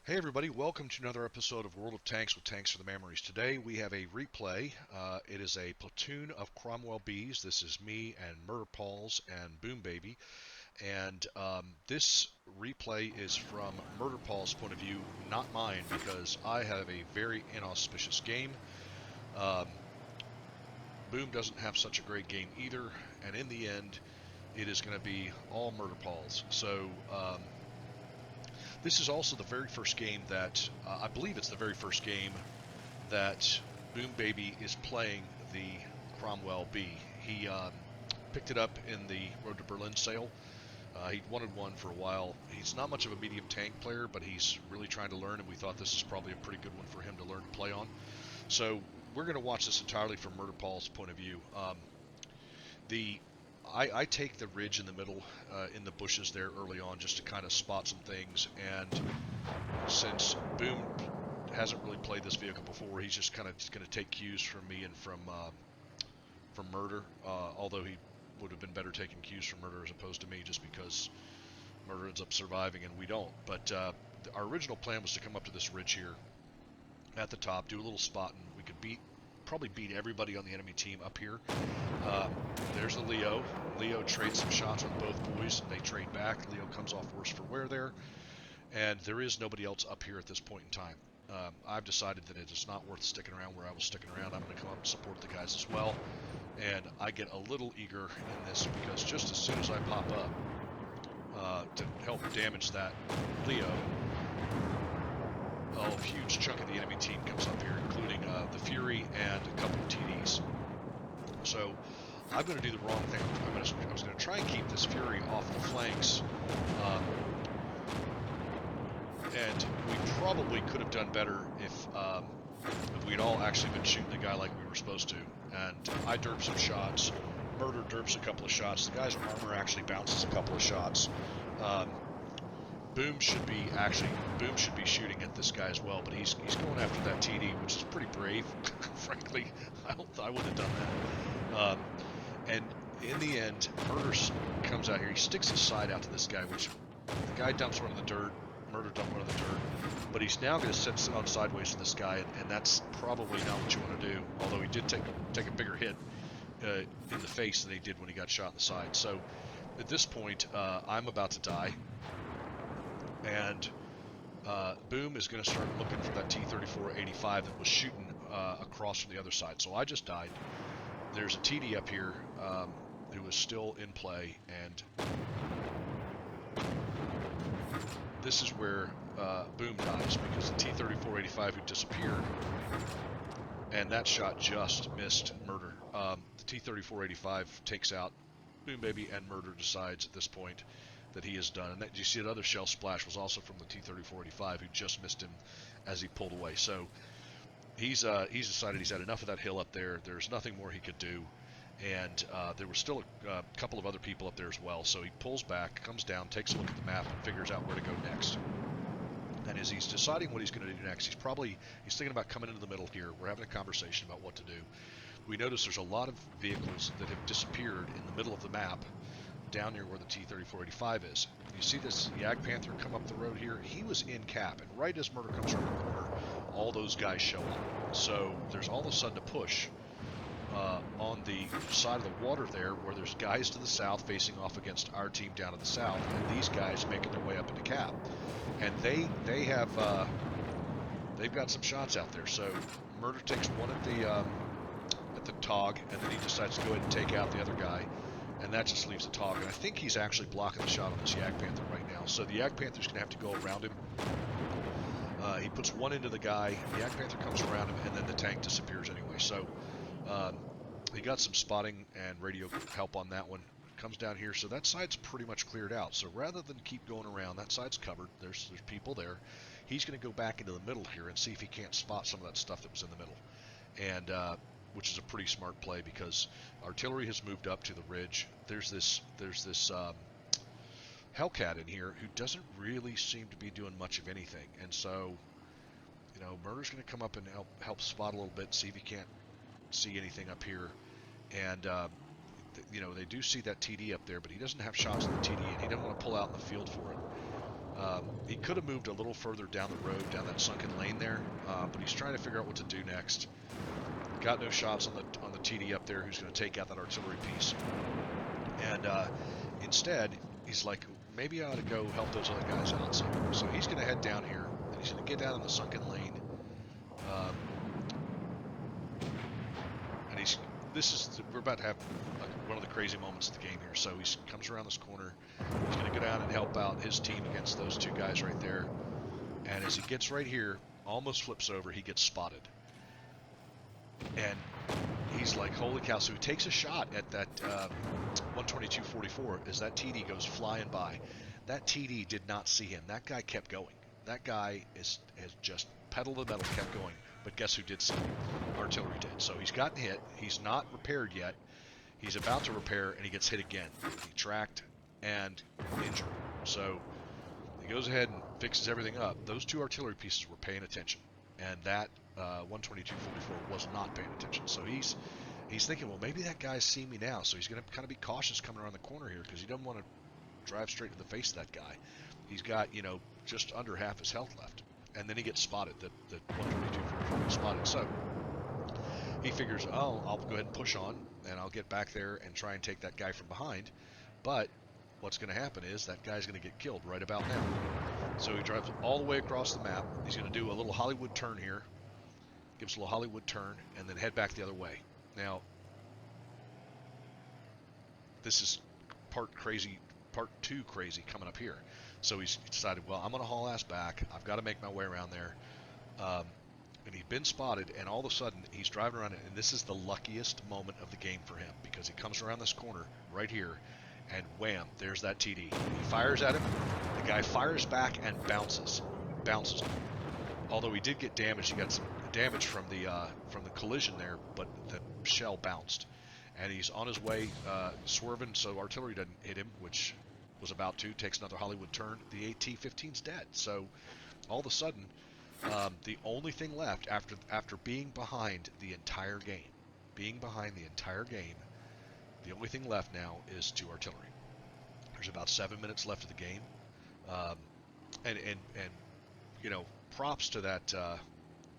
Hey everybody, welcome to another episode of World of Tanks with Tanks for the Mammeries. Today we have a replay. It is a platoon of Cromwell Bs. This is me and MurderPaws and Boombaby. And this replay is from MurderPaws' point of view, not mine, because I have a very inauspicious game. Um, Boom doesn't have such a great game either, and in the end, it is going to be all MurderPaws. This is also the very first game that I believe it's the very first game that Boom Baby is playing the Cromwell B. He picked it up in the Road to Berlin sale. He'd wanted one for a while. He's not much of a medium tank player, but he's really trying to learn, and we thought this is probably a pretty good one for him to learn to play on. So we're going to watch this entirely from Murder Paul's point of view. The I take the ridge in the middle, in the bushes there early on, just to kind of spot some things. And since Boom hasn't really played this vehicle before, he's just kind of going to take cues from me and from Murder. Although he would have been better taking cues from Murder as opposed to me, just because Murder ends up surviving and we don't. But our original plan was to come up to this ridge here at the top, do a little spotting. We could probably beat everybody on the enemy team up here. Um, there's the Leo. Leo trades some shots with both boys. They trade back. Leo comes off worse for wear there. And there is nobody else up here at this point in time. I've decided that it is not worth sticking around where I was sticking around. I'm going to come up and support the guys as well. And I get a little eager in this because just as soon as I pop up to help damage that Leo, a huge chunk of the enemy team comes up here, including the Fury and a couple of TDs. So I'm going to do the wrong thing. I was going to try and keep this Fury off the flanks. And we probably could have done better if we'd all actually been shooting the guy like we were supposed to. And I derped some shots. Murder derps a couple of shots. The guy's armor actually bounces a couple of shots. Boom should be shooting at this guy as well, but he's going after that TD, which is pretty brave. Frankly, I wouldn't have done that. And in the end, Murder comes out here. He sticks his side out to this guy, which the guy dumps one in the dirt. Murder dumped one in the dirt, but he's now going to sit on sideways to this guy, and that's probably not what you want to do. Although he did take a bigger hit in the face than he did when he got shot in the side. So at this point, I'm about to die. And Boom is going to start looking for that T-34-85 that was shooting across from the other side. So I just died. There's a TD up here who is still in play, and this is where Boom dies, because the T-34-85 who disappeared, and that shot just missed Murder. The T-34-85 takes out Boom Baby, and Murder decides at this point that he is done. And you see that other shell splash was also from the T-34-85 who just missed him as he pulled away. So he's decided he's had enough of that hill up there. There's nothing more he could do. And there were still a couple of other people up there as well. So he pulls back, comes down, takes a look at the map, and figures out where to go next. And as he's deciding what he's going to do next, he's thinking about coming into the middle here. We're having a conversation about what to do. We notice there's a lot of vehicles that have disappeared in the middle of the map, down near where the T-34-85 is. You see this Jagdpanther come up the road here? He was in cap, and right as Murder comes around the corner, all those guys show up. So there's all of a sudden a push on the side of the water there, where there's guys to the south facing off against our team down to the south, and these guys making their way up into cap. And they've got some shots out there. So Murder takes one at the TOG, and then he decides to go ahead and take out the other guy. And that just leaves the TOG. And I think he's actually blocking the shot on this Jagdpanther right now. So the Jagdpanther's going to have to go around him. He puts one into the guy. The Jagdpanther comes around him, and then the tank disappears anyway. So he got some spotting and radio help on that one. Comes down here. So that side's pretty much cleared out. So rather than keep going around, that side's covered. There's people there. He's going to go back into the middle here and see if he can't spot some of that stuff that was in the middle. And which is a pretty smart play, because artillery has moved up to the ridge. There's this Hellcat in here who doesn't really seem to be doing much of anything, and so Murder's going to come up and help spot a little bit, see if he can't see anything up here. And they do see that TD up there, but he doesn't have shots on the TD, and he doesn't want to pull out in the field for it. He could have moved a little further down the road, down that sunken lane there, but he's trying to figure out what to do next. Got no shots on the TD up there who's going to take out that artillery piece. And instead, he's like, maybe I ought to go help those other guys out. So he's going to head down here, and he's going to get down in the sunken lane. And we're about to have one of the crazy moments of the game here. So he comes around this corner. He's going to go down and help out his team against those two guys right there. And as he gets right here, almost flips over, he gets spotted. And he's like, holy cow. So he takes a shot at that 122.44 as that TD goes flying by. That TD did not see him. That guy kept going. That guy has just pedal to the metal, kept going. But guess who did see him? Artillery did. So he's gotten hit. He's not repaired yet. He's about to repair, and he gets hit again. He tracked and injured. So he goes ahead and fixes everything up. Those two artillery pieces were paying attention, and that 122.44 was not paying attention. So he's thinking, well, maybe that guy's seen me now. So he's going to kind of be cautious coming around the corner here because he doesn't want to drive straight to the face of that guy. He's got, just under half his health left. And then he gets spotted. The 122.44 gets spotted. So he figures, oh, I'll go ahead and push on, and I'll get back there and try and take that guy from behind. But what's going to happen is that guy's going to get killed right about now. So he drives all the way across the map. He's going to do a little Hollywood turn here. Gives a little Hollywood turn, and then head back the other way. Now, this is part two crazy coming up here. So he's decided, well, I'm going to haul ass back. I've got to make my way around there. And he'd been spotted, and all of a sudden, he's driving around it, and this is the luckiest moment of the game for him, because he comes around this corner right here, and wham, there's that TD. He fires at him. The guy fires back and bounces him. Although he did get damaged, he got some damage from the collision there, but the shell bounced. And he's on his way, swerving, so artillery doesn't hit him, which was about to. Takes another Hollywood turn. The AT-15's dead. So all of a sudden, the only thing left after being behind the entire game, the only thing left now is two artillery. There's about 7 minutes left of the game, and props to that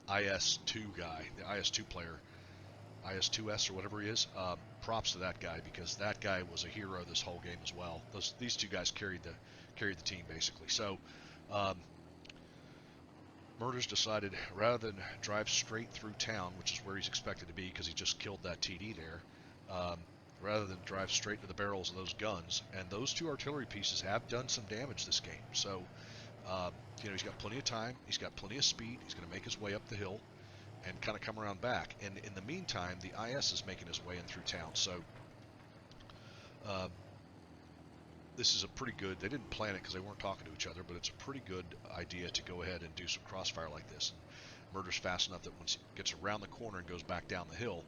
IS-2 guy, the IS-2 player, IS-2S or whatever he is. Props to that guy, because that guy was a hero this whole game as well. These two guys carried the team basically. So Murders decided, rather than drive straight through town, which is where he's expected to be because he just killed that TD there, rather than drive straight to the barrels of those guns. And those two artillery pieces have done some damage this game. So he's got plenty of time. He's got plenty of speed. He's going to make his way up the hill and kind of come around back. And in the meantime, the IS is making his way in through town. So this is a pretty good, they didn't plan it because they weren't talking to each other, but it's a pretty good idea to go ahead and do some crossfire like this. And Murder's fast enough that once he gets around the corner and goes back down the hill,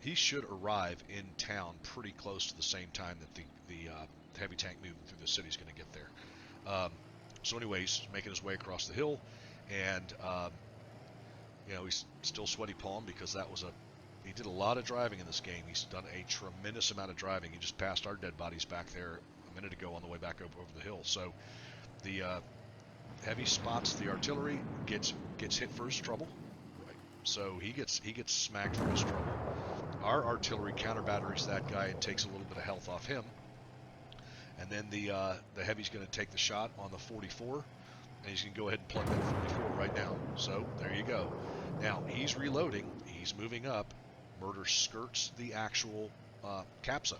he should arrive in town pretty close to the same time that the heavy tank moving through the city is going to get there. So anyway, he's making his way across the hill, and he's still sweaty palm because he did a lot of driving in this game. He's done a tremendous amount of driving. He just passed our dead bodies back there a minute ago on the way back over the hill. So the heavy spots the artillery, gets hit for his trouble. Right. So he gets smacked for his trouble. Our artillery counter batteries that guy and takes a little bit of health off him. And then the heavy's going to take the shot on the 44, and he's going to go ahead and plug that 44 right now. So there you go. Now he's reloading. He's moving up. Murder skirts the actual capsa.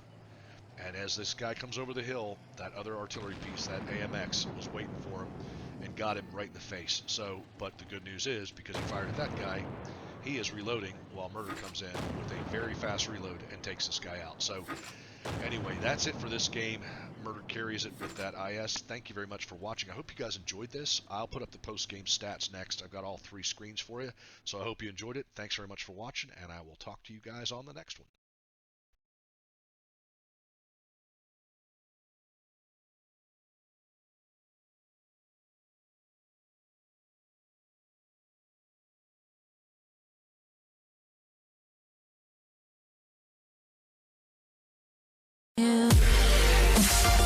And as this guy comes over the hill, that other artillery piece, that AMX, was waiting for him and got him right in the face. So, but the good news is, because he fired at that guy, he is reloading while Murder comes in with a very fast reload and takes this guy out. So anyway, that's it for this game. Murder carries it with that IS. Thank you very much for watching. I hope you guys enjoyed this. I'll put up the post-game stats next. I've got all three screens for you. So I hope you enjoyed it. Thanks very much for watching, and I will talk to you guys on the next one. Yeah.